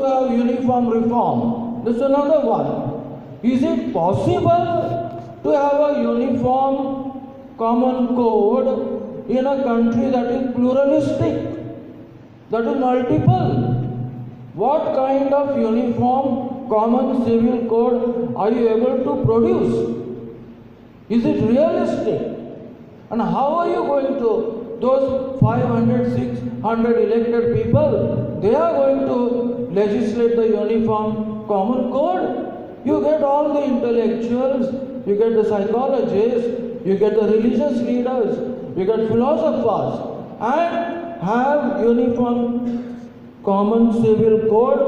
to have uniform reform. This is another one. Is it possible to have a uniform common code in a country that is pluralistic, that is multiple? What kind of uniform common civil code are you able to produce? Is it realistic? And how are you going to, those 500, 600 elected people, they are going to legislate the uniform common code? You get all the intellectuals, you get the psychologists, you get the religious leaders, you get philosophers, and have uniform common civil code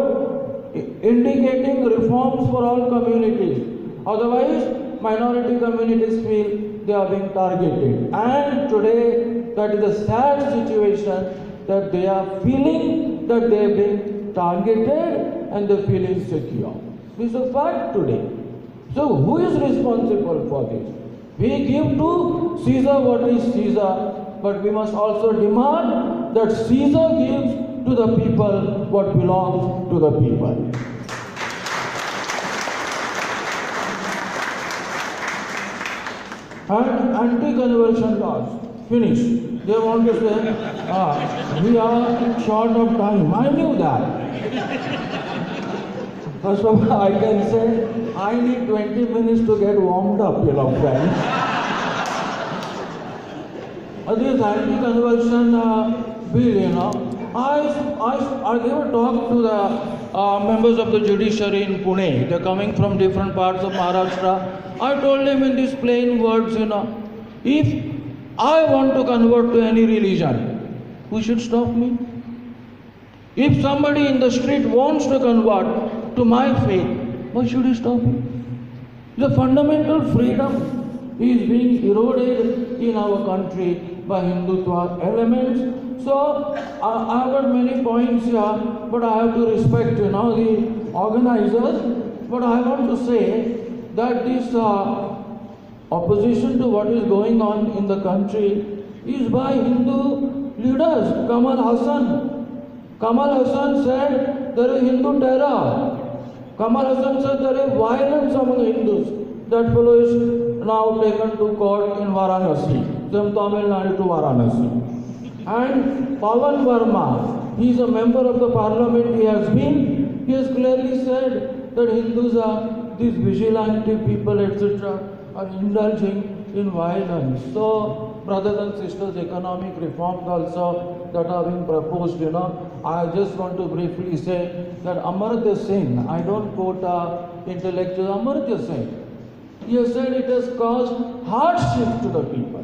indicating reforms for all communities. Otherwise, minority communities feel they are being targeted. And today, that is a sad situation that they are feeling that they are being targeted and they feel insecure. This is a fact today. So who is responsible for this? We give to Caesar what is Caesar, but we must also demand that Caesar gives to the people what belongs to the people. And anti-conversion laws, finish. They want to say, we are short of time. I knew that. First of all, I can say, I need 20 minutes to get warmed up, friends. This anti-conversion bill, I gave a talk to the members of the judiciary in Pune. They're coming from different parts of Maharashtra. I told them in these plain words, if I want to convert to any religion, who should stop me? If somebody in the street wants to convert to my faith, why should he stop me? The fundamental freedom is being eroded in our country by Hindutva elements. So I have got many points here, but I have to respect, the organizers. But I want to say that this opposition to what is going on in the country is by Hindu leaders. Kamal Hassan said there is Hindu terror. Kamal Hassan said there is violence among Hindus. That fellow is now taken to court in Varanasi, from Tamil Nadu to Varanasi. And Pawan Verma, he is a member of the parliament, he has clearly said that Hindus are these vigilante people, etc., are indulging in violence. So, brothers and sisters, economic reforms also that are being proposed, I just want to briefly say that Amartya Singh, I don't quote intellectual Amartya Singh, he has said it has caused hardship to the people.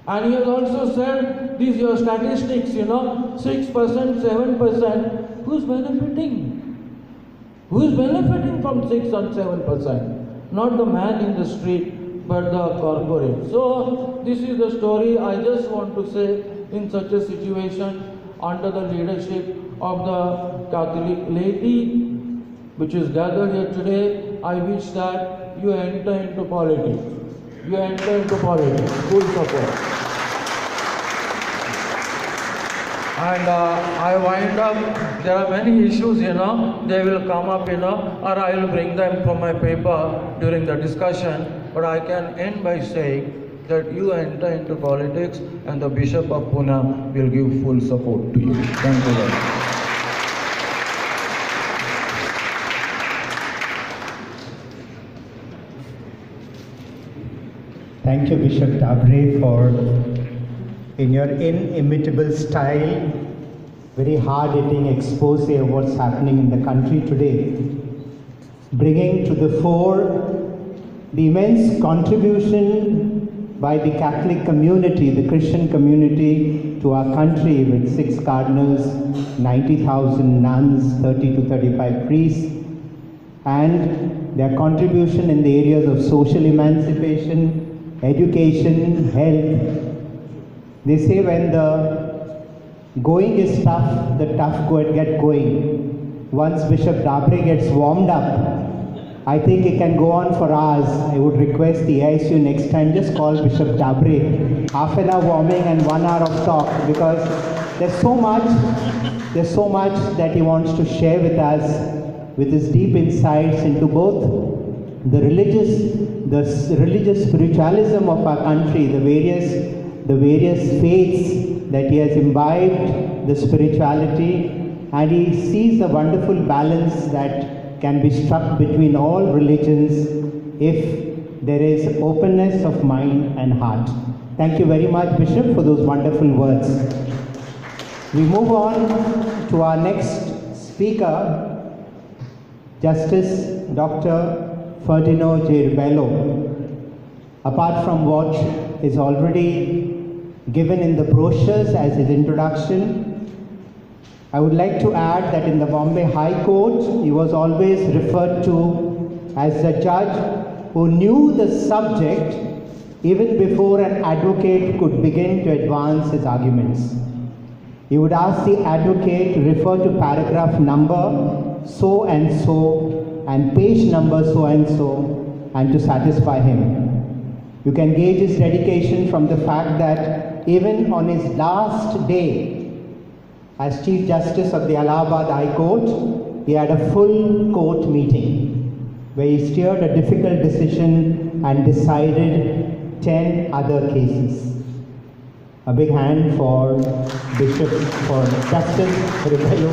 And he has also said, these your statistics, 6%, 7%, who's benefiting? Who is benefiting from 6 and 7%? Not the man in the street, but the corporate. So, this is the story I just want to say in such a situation under the leadership of the Catholic laity, which is gathered here today. I wish that you enter into politics. You enter into politics, full support. And I wind up, there are many issues, they will come up, or I will bring them from my paper during the discussion. But I can end by saying that you enter into politics and the Bishop of Pune will give full support to you. Thank you very much. Thank you, Bishop Dabre, for, in your inimitable style, very hard-hitting expose of what's happening in the country today, bringing to the fore the immense contribution by the Catholic community, the Christian community, to our country with 6 cardinals, 90,000 nuns, 30 to 35 priests, and their contribution in the areas of social emancipation, education, health. They say when the going is tough, the tough get going. Once Bishop Dabre gets warmed up, I think it can go on for hours. I would request the AISU next time, just call Bishop Dabre. Half an hour warming and 1 hour of talk, because there's so much that he wants to share with us, with his deep insights into both the religious spiritualism of our country, the various faiths that he has imbibed, the spirituality, and he sees the wonderful balance that can be struck between all religions if there is openness of mind and heart. Thank you very much, Bishop, for those wonderful words. We move on to our next speaker, Justice Dr. Ferdinand J. Rebello. Apart from what is already given in the brochures as his introduction, I would like to add that in the Bombay High Court, he was always referred to as a judge who knew the subject even before an advocate could begin to advance his arguments. He would ask the advocate to refer to paragraph number so and page number so and to satisfy him. You can gauge his dedication from the fact that even on his last day as Chief Justice of the Allahabad High Court, he had a full court meeting where he steered a difficult decision and decided 10 other cases. A big hand for Bishop, for Justice Rebello.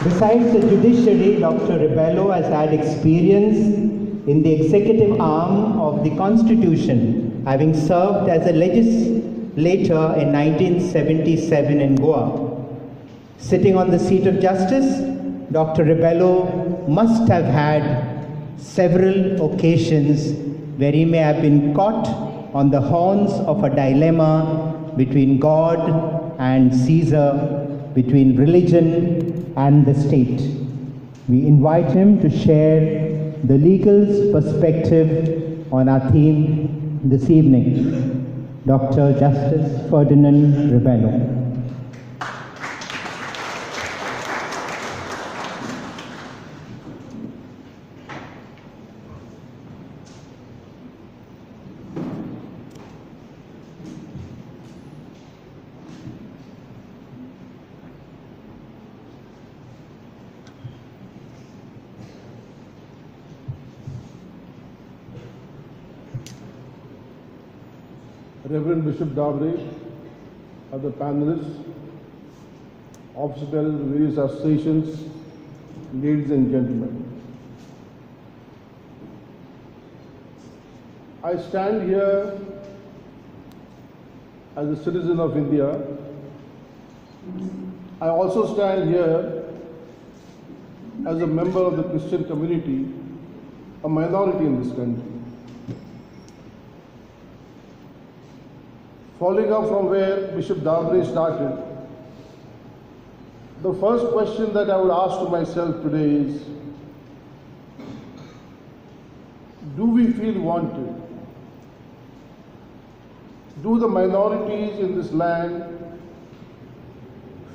Besides the judiciary, Dr. Rebello has had experience in the executive arm of the Constitution, having served as a legislator in 1977 in Goa. Sitting on the seat of justice, Dr. Rebello must have had several occasions where he may have been caught on the horns of a dilemma between God and Caesar, between religion and the state. We invite him to share the legal's perspective on our theme this evening. Dr. Justice Ferdinand Rebello. Reverend Bishop Dabre, other panelists, officers, various associations, ladies and gentlemen. I stand here as a citizen of India. I also stand here as a member of the Christian community, a minority in this country. Following up from where Bishop Dabre started, the first question that I would ask to myself today is, do we feel wanted? Do the minorities in this land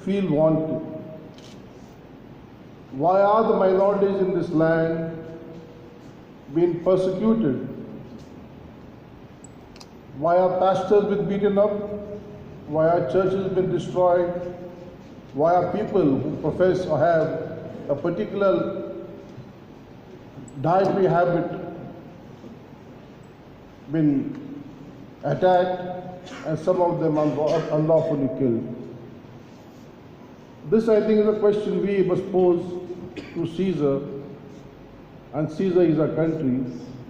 feel wanted? Why are the minorities in this land being persecuted? Why are pastors been beaten up? Why are churches been destroyed? Why are people who profess or have a particular dietary habit been attacked and some of them unlawfully killed? This, I think, is a question we must pose to Caesar, and Caesar is our country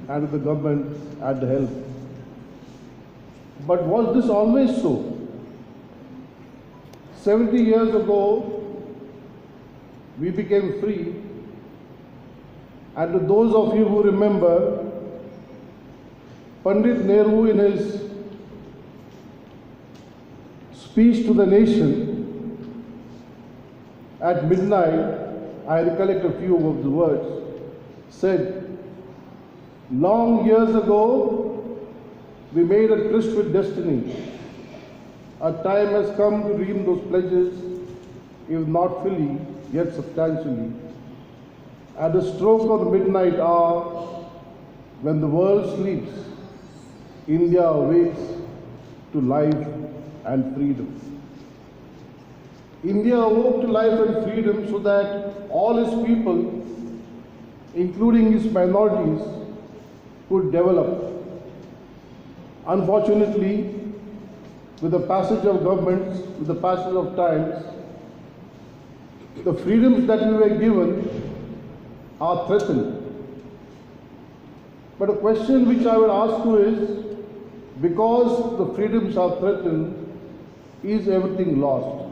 and with the government at the helm. But was this always so? 70 years ago, we became free, and to those of you who remember, Pandit Nehru in his speech to the nation at midnight, I recollect a few of the words, said, "Long years ago, we made a tryst with destiny. Our time has come to redeem those pledges, if not fully, yet substantially. At the stroke of the midnight hour, when the world sleeps, India awakes to life and freedom." India awoke to life and freedom so that all its people, including its minorities, could develop. Unfortunately, with the passage of governments, with the passage of times, the freedoms that we were given are threatened. But a question which I will ask you is, because the freedoms are threatened, is everything lost?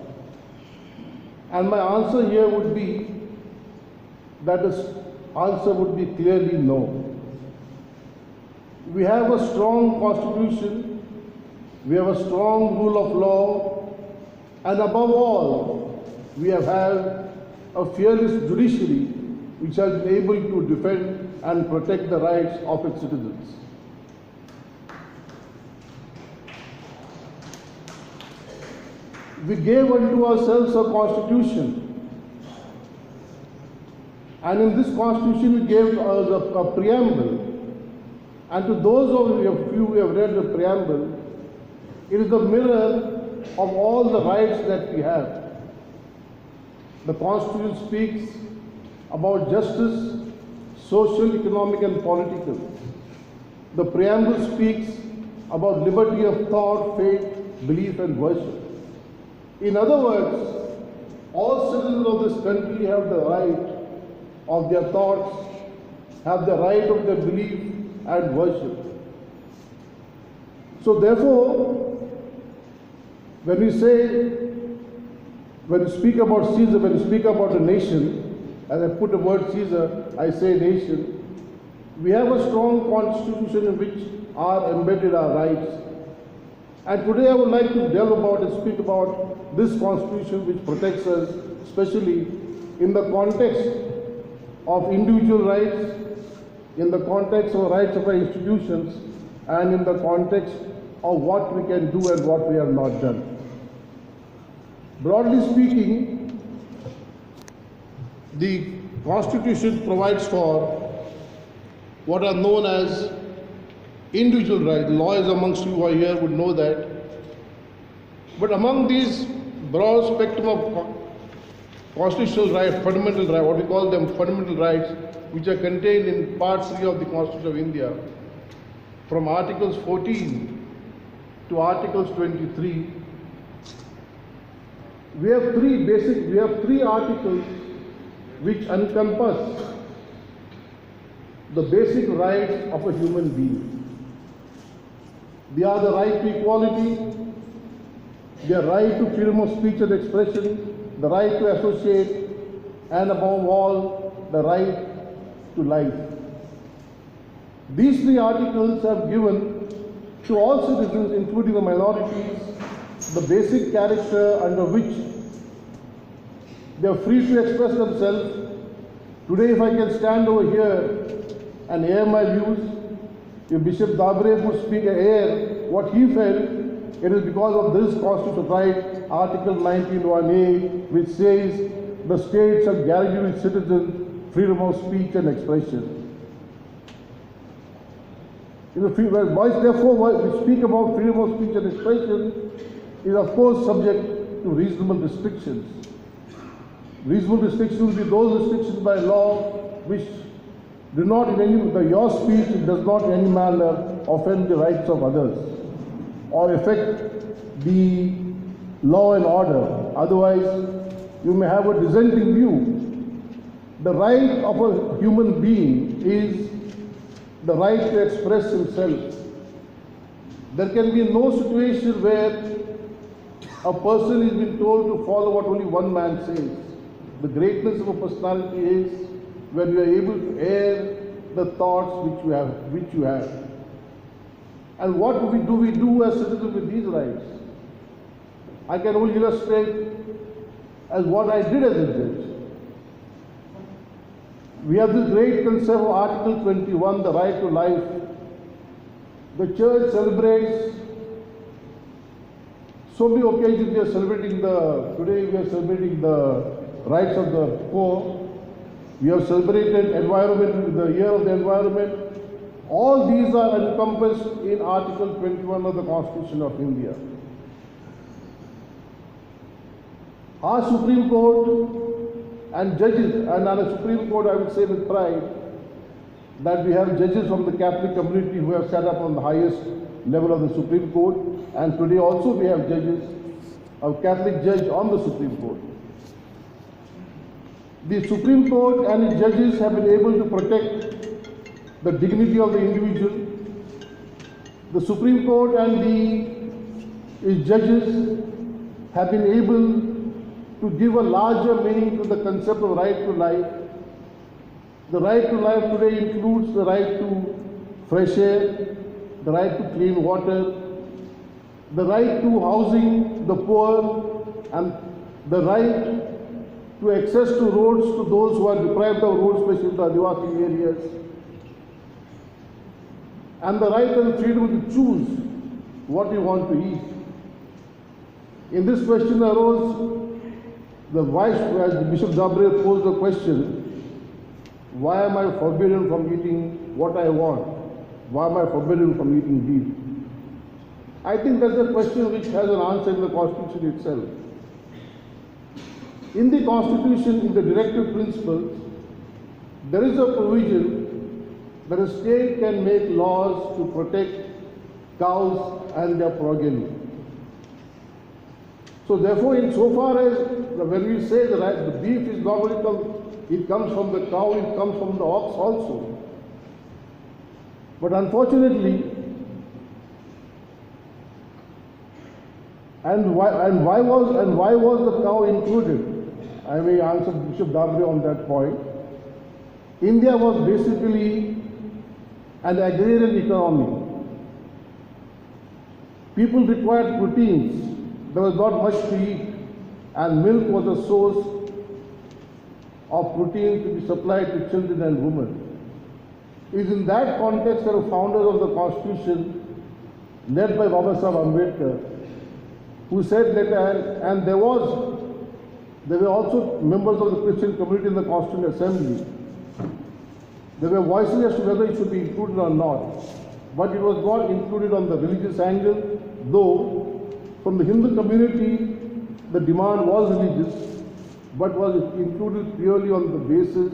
And my answer here would be that the answer would be clearly no. We have a strong constitution, we have a strong rule of law, and above all, we have had a fearless judiciary which has been able to defend and protect the rights of its citizens. We gave unto ourselves a constitution, and in this constitution we gave us a preamble. And to those of you who have read the preamble, it is the mirror of all the rights that we have. The Constitution speaks about justice, social, economic and political. The preamble speaks about liberty of thought, faith, belief and worship. In other words, all citizens of this country have the right of their thoughts, have the right of their belief and worship. So therefore, when we speak about Caesar, when we speak about a nation, as I put the word Caesar, I say nation, we have a strong constitution in which are embedded our rights. And today I would like to delve about and speak about this constitution which protects us, especially in the context of individual rights, in the context of rights of our institutions, and in the context of what we can do and what we have not done. Broadly speaking, the Constitution provides for what are known as individual rights. The lawyers amongst you who are here would know that. But among these broad spectrum of constitutional rights, fundamental rights, what we call them fundamental rights, which are contained in Part 3 of the Constitution of India, from Articles 14 to Articles 23, we have three articles which encompass the basic rights of a human being. They are the right to equality, the right to freedom of speech and expression, the right to associate, and above all, the right to life. These three articles have given to all citizens, including the minorities, the basic character under which they are free to express themselves. Today, if I can stand over here and air my views, if Bishop Dabre would speak and air what he felt, it is because of this constitutional right, Article 19(1)(a), which says the states have guaranteed its citizens freedom of speech and expression. Therefore, we speak about freedom of speech and expression is of course subject to reasonable restrictions. Reasonable restrictions will be those restrictions by law which do not in any, your speech does not in any manner offend the rights of others or affect the law and order. Otherwise, you may have a dissenting view. The right of a human being is the right to express himself. There can be no situation where a person is being told to follow what only one man says. The greatness of a personality is when you are able to air the thoughts which you have. And what do we do as citizens with these rights? I can only illustrate as what I did as a judge. We have this great concept of Article 21, the right to life. The church celebrates so many occasions. We are celebrating today we are celebrating the rights of the poor. We have celebrated environment, the year of the environment. All these are encompassed in Article 21 of the Constitution of India. Our Supreme Court and judges, and on the Supreme Court I would say with pride that we have judges from the Catholic community who have sat up on the highest level of the Supreme Court, and today also we have judges, a Catholic judge on the Supreme Court. The Supreme Court and its judges have been able to protect the dignity of the individual. The Supreme Court and its judges have been able to give a larger meaning to the concept of right to life. The right to life today includes the right to fresh air, the right to clean water, the right to housing the poor, and the right to access to roads to those who are deprived of roads, especially in the Adivasi areas, and the right and freedom to choose what you want to eat. In this question arose, the Bishop Dabre posed the question, why am I forbidden from eating what I want? Why am I forbidden from eating beef? I think that's a question which has an answer in the Constitution itself. In the Constitution, in the directive principles, there is a provision that a state can make laws to protect cows and their progeny. So therefore, insofar as when we say that the beef is not only it comes from the cow, it comes from the ox also. But unfortunately, and why was the cow included? I may answer Bishop Dabre on that point. India was basically an agrarian economy. People required proteins. There was not much to eat, and milk was a source of protein to be supplied to children and women. It is in that context that the founders of the Constitution, led by Baba Sahib Ambedkar, who said that, and there were also members of the Christian community in the Constituent Assembly. There were voices as to whether it should be included or not, but it was not included on the religious angle, though from the Hindu community the demand was religious, but was included purely on the basis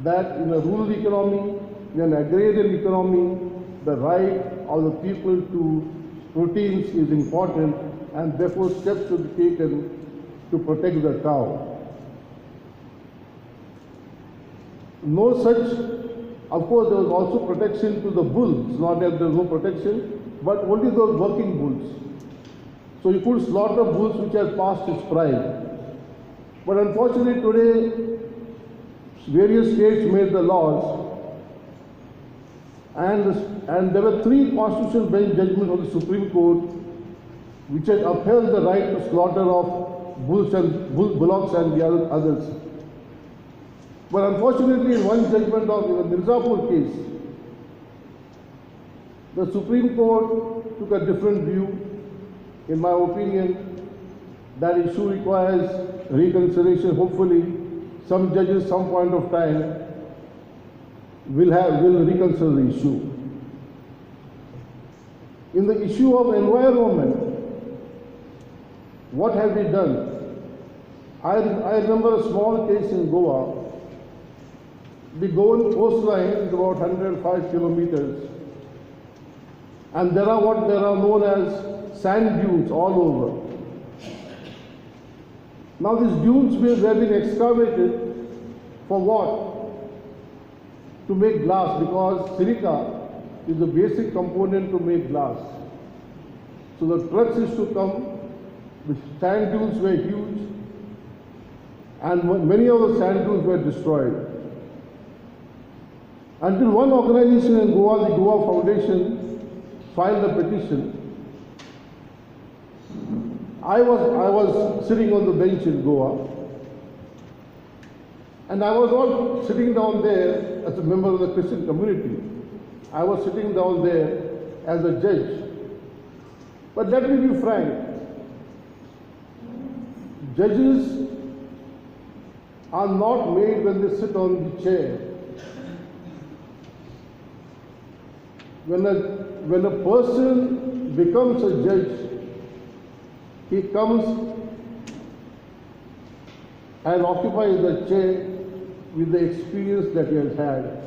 that in a rural economy, in an agrarian economy, the right of the people to proteins is important, and therefore steps should be taken to protect the cow. No such, of course there was also protection to the bulls, not that there was no protection, but only those working bulls. So you could slaughter bulls which had passed its prime. But unfortunately today, various states made the laws, and there were 3 constitutional bench judgments of the Supreme Court which had upheld the right to slaughter of bulls and bullocks and the others. But unfortunately, in one judgment of the Mirzapur case, the Supreme Court took a different view. In my opinion, that issue requires reconsideration. Hopefully, some judges, some point of time, will reconsider the issue. In the issue of environment, what have we done? I remember a small case in Goa. The Goan coastline is about 105 kilometers, and there are what there are known as sand dunes all over. Now these dunes have been excavated for what? To make glass, because silica is the basic component to make glass. So the trucks used to come, the sand dunes were huge, and many of the sand dunes were destroyed. Until one organization in Goa, the Goa Foundation, filed a petition. I was sitting on the bench in Goa, and I was not sitting down there as a member of the Christian community. I was sitting down there as a judge. But let me be frank, judges are not made when they sit on the chair. When a person becomes a judge, he comes I'll occupy the chair with the experience that he has had.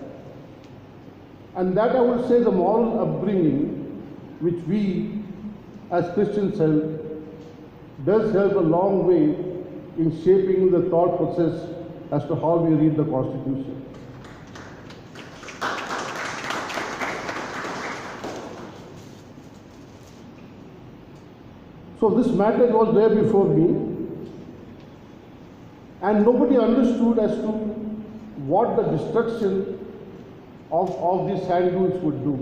And that I would say the moral upbringing which we as Christians have does help a long way in shaping the thought process as to how we read the Constitution. So this matter was there before me, and nobody understood as to what the destruction of these sand dunes would do.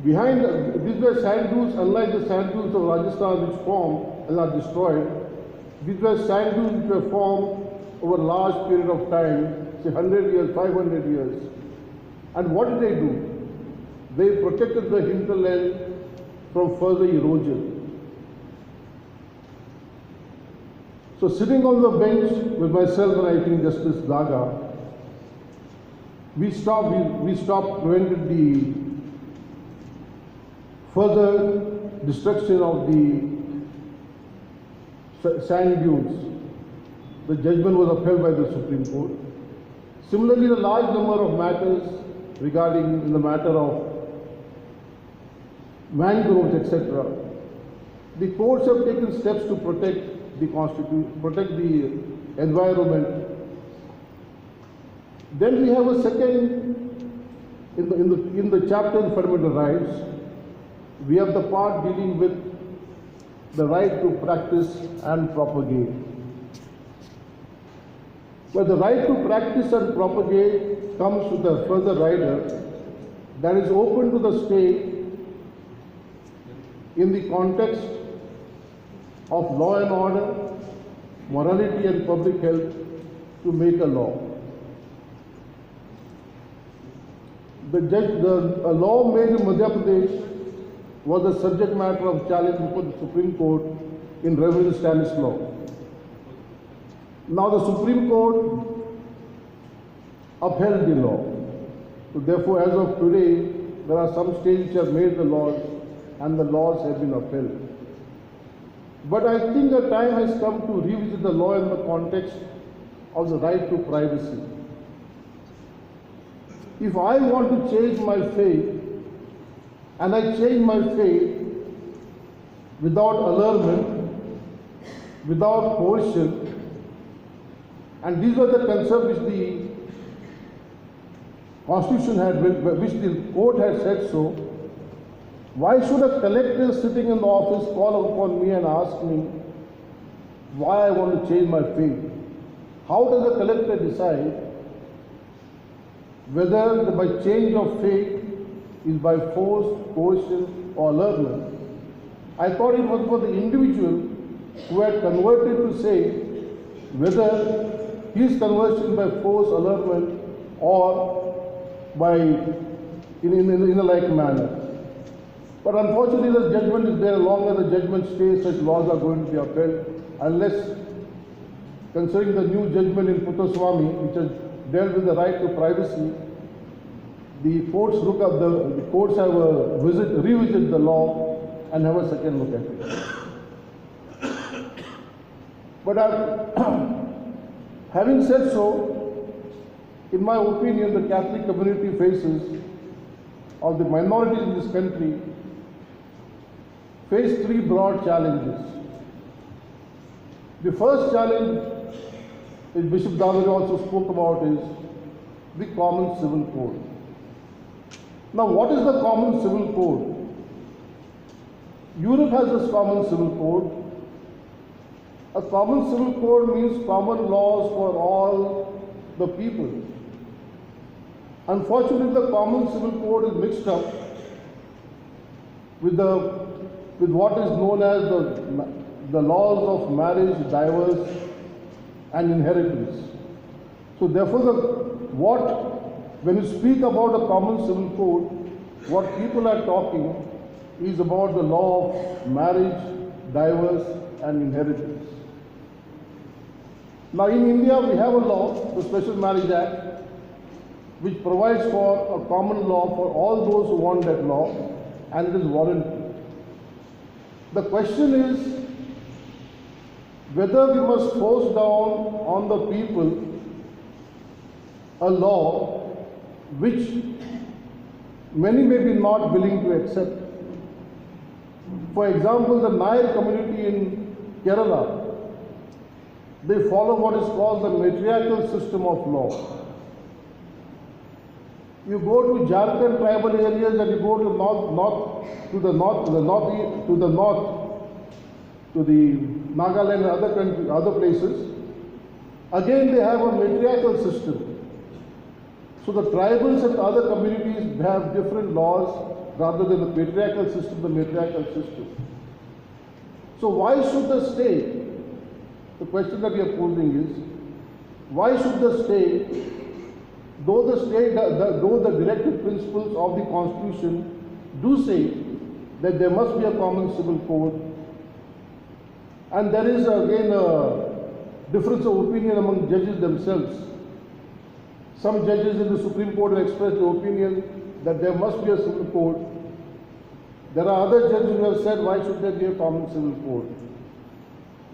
Behind these were sand dunes, unlike the sand dunes of Rajasthan which formed and are destroyed. These were sand dunes which were formed over a large period of time, say 100 years, 500 years. And what did they do? They protected the hinterland from further erosion. So sitting on the bench with myself and I think Justice Daga, we prevented the further destruction of the sand dunes. The judgment was upheld by the Supreme Court. Similarly, a large number of matters regarding in the matter of mangroves, etc. The courts have taken steps to protect the constitution, protect the environment. Then we have a second, in the chapter on fundamental rights, we have the part dealing with the right to practice and propagate. But the right to practice and propagate comes with a further rider that is open to the state in the context of law and order, morality and public health to make a law. The law made in Madhya Pradesh was the subject matter of challenge before the Supreme Court in Reverend Stanislaw. Now the Supreme Court upheld the law. So therefore, as of today, there are some states which have made the laws and the laws have been upheld. But I think the time has come to revisit the law in the context of the right to privacy. If I want to change my faith, and I change my faith without allurement, without coercion, and these were the concerns which the Constitution had, which the court had said so, why should a collector sitting in the office call upon me and ask me why I want to change my faith? How does a collector decide whether by change of faith is by force, coercion or allurement? I thought it was for the individual who had converted to say whether his conversion by force, allurement or by in a like manner. But unfortunately the judgment is there. As long as the judgment stays, such laws are going to be upheld unless, considering the new judgment in Puttaswamy which has dealt with the right to privacy, the courts have revisit the law and have a second look at it. But having said so, in my opinion, the Catholic community faces, or the minorities in this country, face three broad challenges. The first challenge, which Bishop David also spoke about, is the common civil code. Now, what is the common civil code? Europe has this common civil code. A common civil code means common laws for all the people. Unfortunately, the common civil code is mixed up with what is known as the laws of marriage, divorce, and inheritance. So therefore, when you speak about a common civil code, what people are talking is about the law of marriage, divorce, and inheritance. Now in India, we have a law, the Special Marriage Act, which provides for a common law for all those who want that law, and it is voluntary. The question is whether we must force down on the people a law which many may be not willing to accept. For example, the Nair community in Kerala, they follow what is called the matriarchal system of law. You go to Jharkhand tribal areas and you go to the Nagaland and other places. Again, they have a matriarchal system. So the tribals and other communities have different laws rather than the patriarchal system, the matriarchal system. So why should the state, the question that we are posing is, why should the state, though the directive principles of the Constitution do say that there must be a common civil code, and there is again a difference of opinion among judges themselves. Some judges in the Supreme Court have expressed the opinion that there must be a civil code. There are other judges who have said, why should there be a common civil code?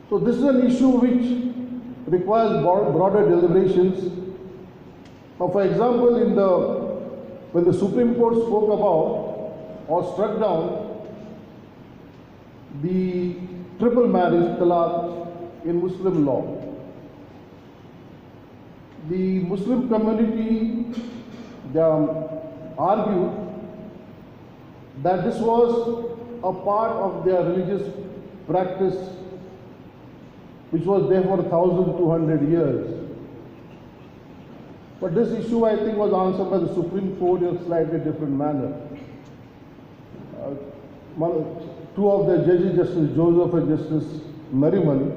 So this is an issue which requires broader deliberations. Now, for example, when the Supreme Court spoke about or struck down the triple marriage, talaq, in Muslim law, the Muslim community argued that this was a part of their religious practice which was there for 1,200 years. But this issue, I think, was answered by the Supreme Court in a slightly different manner. Two of the judges, Justice Joseph and Justice Nariman,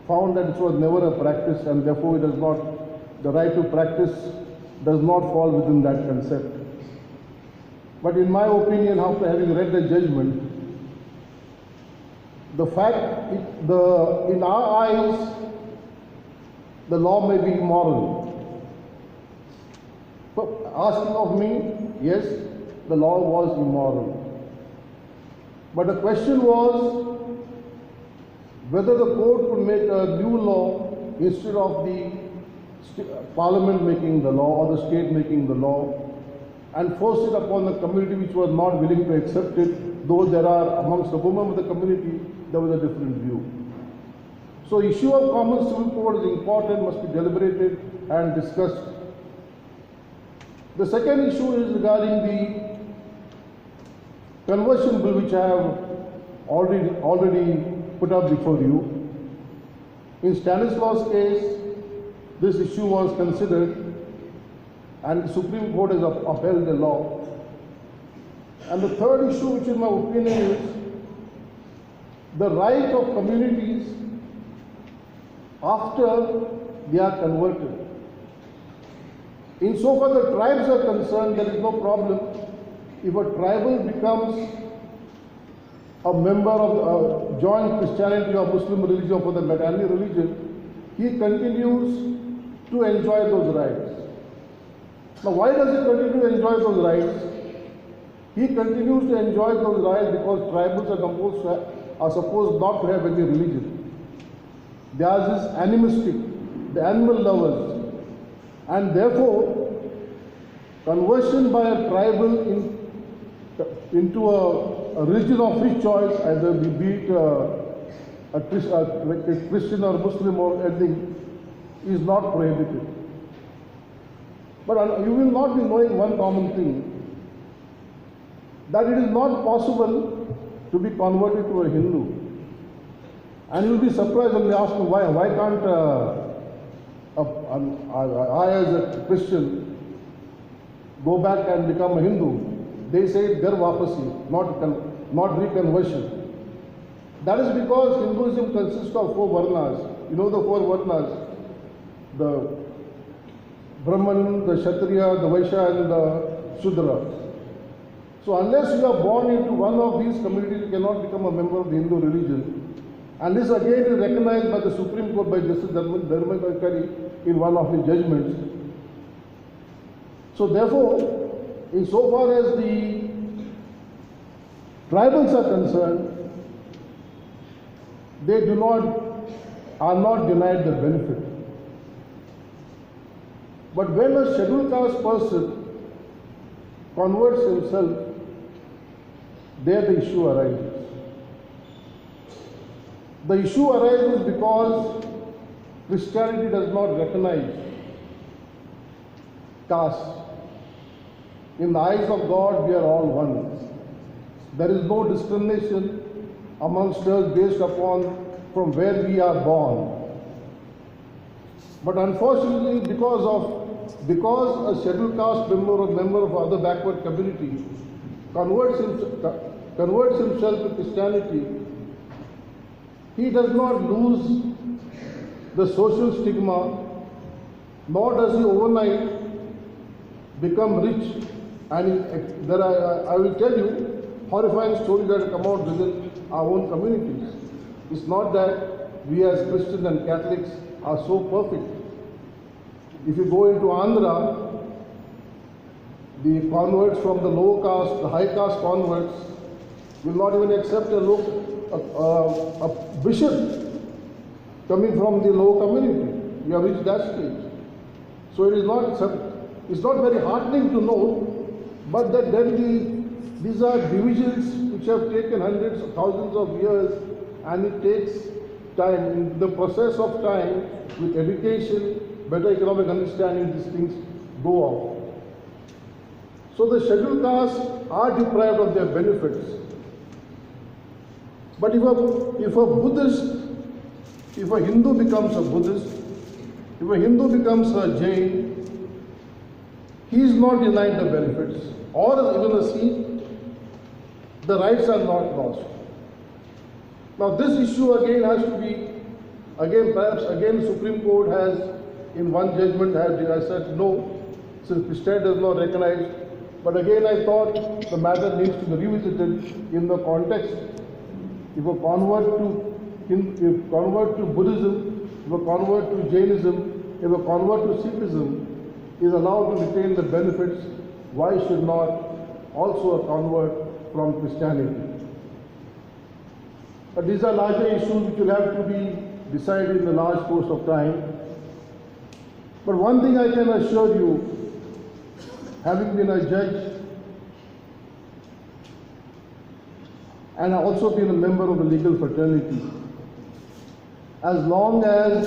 found that it was never a practice and therefore it does not, the right to practice does not fall within that concept. But in my opinion, after having read the judgment, the fact, in our eyes, the law may be immoral. So asking of me, yes, the law was immoral. But the question was whether the court could make a new law instead of the Parliament making the law or the state making the law, and force it upon the community which was not willing to accept it, though there are amongst the women of the community, there was a different view. So issue of common civil code is important, must be deliberated and discussed. The second issue is regarding the conversion bill which I have already put up before you. In Stanislaw's case, this issue was considered and the Supreme Court has upheld the law. And the third issue, which in my opinion is the right of communities after they are converted. Insofar the tribes are concerned, there is no problem. If a tribal becomes a member of joint Christianity or Muslim religion or for the Madani religion, he continues to enjoy those rights. Now, why does he continue to enjoy those rights? He continues to enjoy those rights because tribals are supposed not to have any religion. Theirs is animistic, the animal lovers. And therefore, conversion by a tribal into a religion of his choice, either be it a Christian or Muslim or anything, is not prohibited. But you will not be knowing one common thing, that it is not possible to be converted to a Hindu. And you will be surprised when they ask me why can't I as a Christian go back and become a Hindu? They say gar wapasi, not reconversion. That is because Hinduism consists of 4 varnas. You know the 4 varnas, the Brahman, the Kshatriya, the Vaishya and the Shudra. So unless you are born into one of these communities, you cannot become a member of the Hindu religion. And this again is recognized by the Supreme Court by Justice Dharmakari in one of his judgments. So therefore, insofar as the tribals are concerned, they do not are not denied the benefit. But when a scheduled caste person converts himself, there the issue arises. The issue arises because Christianity does not recognize caste. In the eyes of God, we are all one. There is no discrimination amongst us based upon from where we are born. But unfortunately, because a scheduled caste member or member of other backward community converts himself to Christianity, he does not lose the social stigma, nor does he overnight become rich. And I will tell you horrifying stories that come out within our own communities. It's not that we as Christians and Catholics are so perfect. If you go into Andhra, the converts from the low caste, the high caste converts, will not even accept a bishop coming from the low community. We have reached that stage. So it's not very heartening to know, but that then these are divisions which have taken hundreds of thousands of years, and it takes time. In the process of time, with education, better economic understanding, these things go off. So the scheduled castes are deprived of their benefits. But if a Hindu becomes a Buddhist, if a Hindu becomes a Jain, he is not denied the benefits, or even a Sikh, the rights are not lost. Now this issue again has to be, perhaps the Supreme Court has, in one judgment, has said no, since Christianity does not recognize. But again, I thought the matter needs to be revisited in the context. If a convert to Buddhism, if a convert to Jainism, if a convert to Sikhism is allowed to retain the benefits, why should not also a convert from Christianity? But these are larger issues which will have to be decided in the large course of time. But one thing I can assure you, having been a judge and also been a member of a legal fraternity, as long as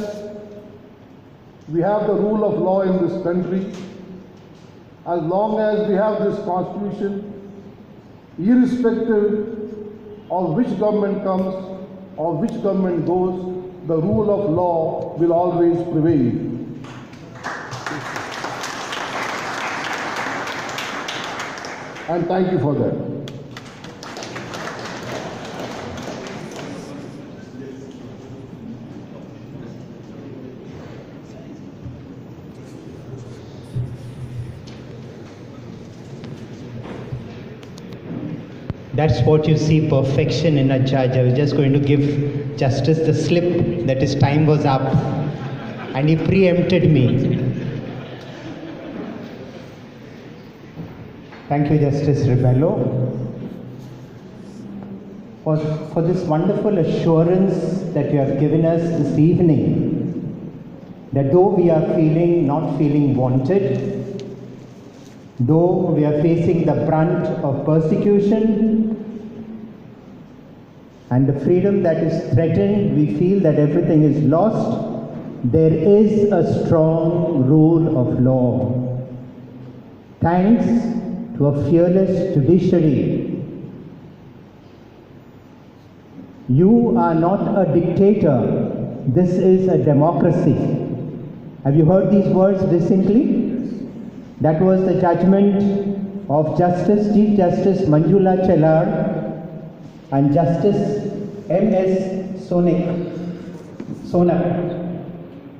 we have the rule of law in this country, as long as we have this constitution, irrespective of which government comes or which government goes, the rule of law will always prevail. And thank you for that. That's what you see, perfection in a judge. I was just going to give Justice the slip that his time was up, and he preempted me. Thank you, Justice Ribello, for this wonderful assurance that you have given us this evening, that though we are not feeling wanted, though we are facing the brunt of persecution and the freedom that is threatened, we feel that everything is lost, there is a strong rule of law. Thanks to a fearless judiciary. You are not a dictator. This is a democracy. Have you heard these words recently? That was the judgment of Chief Justice Manjula Chelar and Justice M.S. Sonak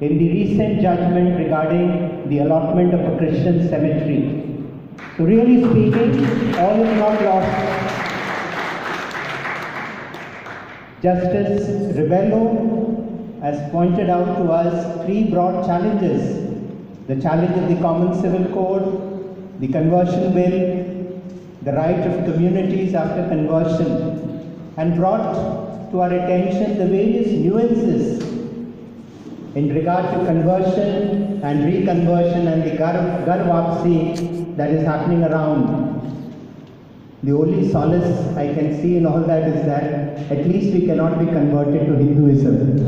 in the recent judgment regarding the allotment of a Christian cemetery. So really speaking, all is not lost. Justice Ribello has pointed out to us three broad challenges: the challenge of the Common Civil Code, the Conversion Bill, the right of communities after conversion, and brought to our attention the various nuances in regard to conversion and reconversion and the Gar Wapsi that is happening around. The only solace I can see in all that is that at least we cannot be converted to Hinduism.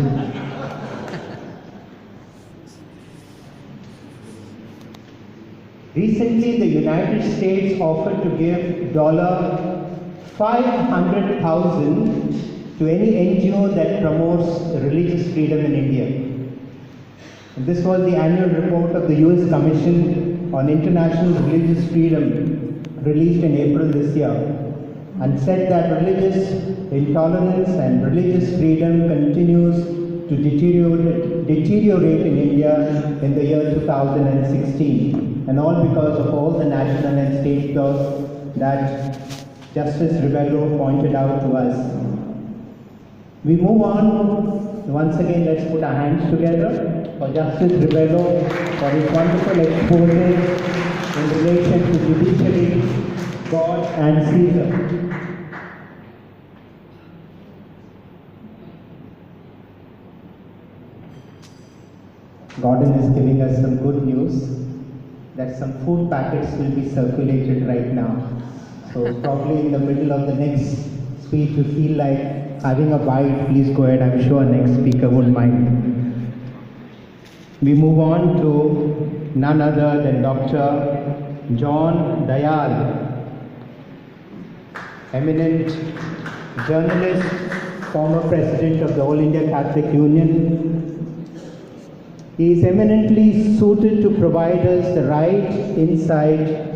Recently, the United States offered to give $500,000 to any NGO that promotes religious freedom in India. And this was the annual report of the US Commission on International Religious Freedom, released in April this year, and said that religious intolerance and religious freedom continues to deteriorate in India in the year 2016, and all because of all the national and state laws that Justice Ribello pointed out to us. We move on. Once again, let's put our hands together for Justice Ribello for his wonderful expose in relation to judiciary, God and Caesar. Gordon is giving us some good news that some food packets will be circulated right now. So probably in the middle of the next speech, you feel like having a bite, please go ahead. I'm sure next speaker won't mind. We move on to none other than Dr. John Dayal, eminent journalist, former president of the All India Catholic Union. He is eminently suited to provide us the right insight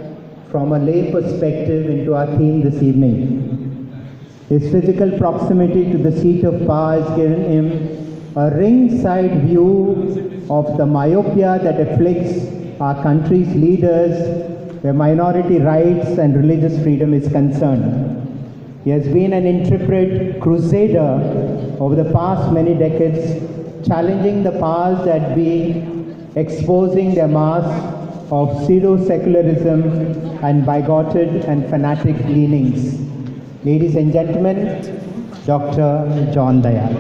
from a lay perspective into our theme this evening. His physical proximity to the seat of power has given him a ringside view of the myopia that afflicts our country's leaders where minority rights and religious freedom is concerned. He has been an intrepid crusader over the past many decades, challenging the powers that be, exposing their mask of pseudo-secularism and bigoted and fanatic leanings. Ladies and gentlemen, Dr. John Dayal.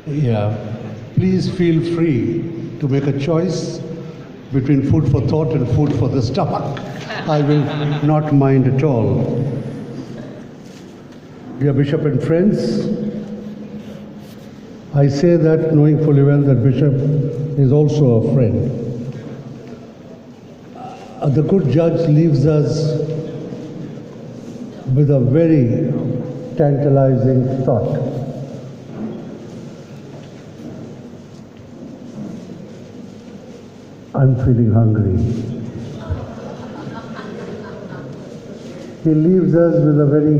Yeah, please feel free to make a choice between food for thought and food for the stomach. I will not mind at all. Dear Bishop and friends, I say that knowing fully well that Bishop is also a friend. The good judge leaves us with a very tantalizing thought. I'm feeling hungry. He leaves us with a very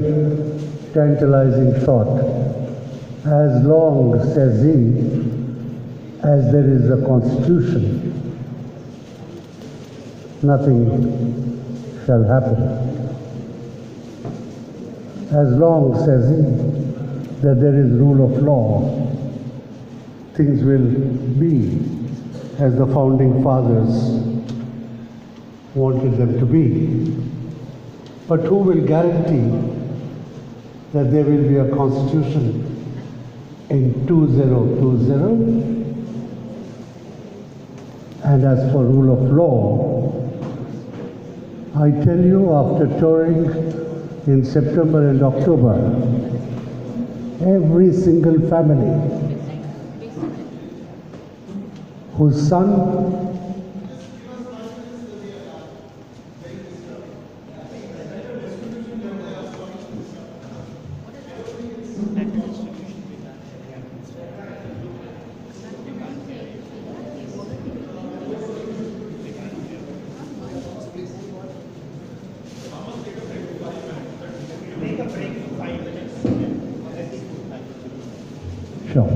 tantalizing thought. As long, says he, as there is a constitution, nothing shall happen. As long, says he, that there is rule of law, things will be as the founding fathers wanted them to be. But who will guarantee that there will be a constitution in 2020? And as for rule of law, I tell you, after touring in September and October, every single family whose son Sure.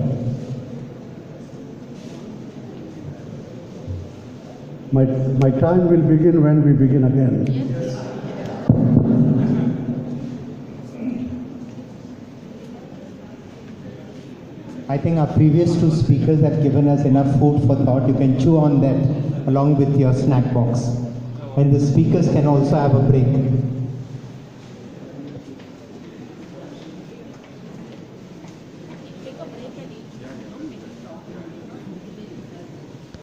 My time will begin when we begin again. Yes. I think our previous two speakers have given us enough food for thought. You can chew on that along with your snack box. And the speakers can also have a break.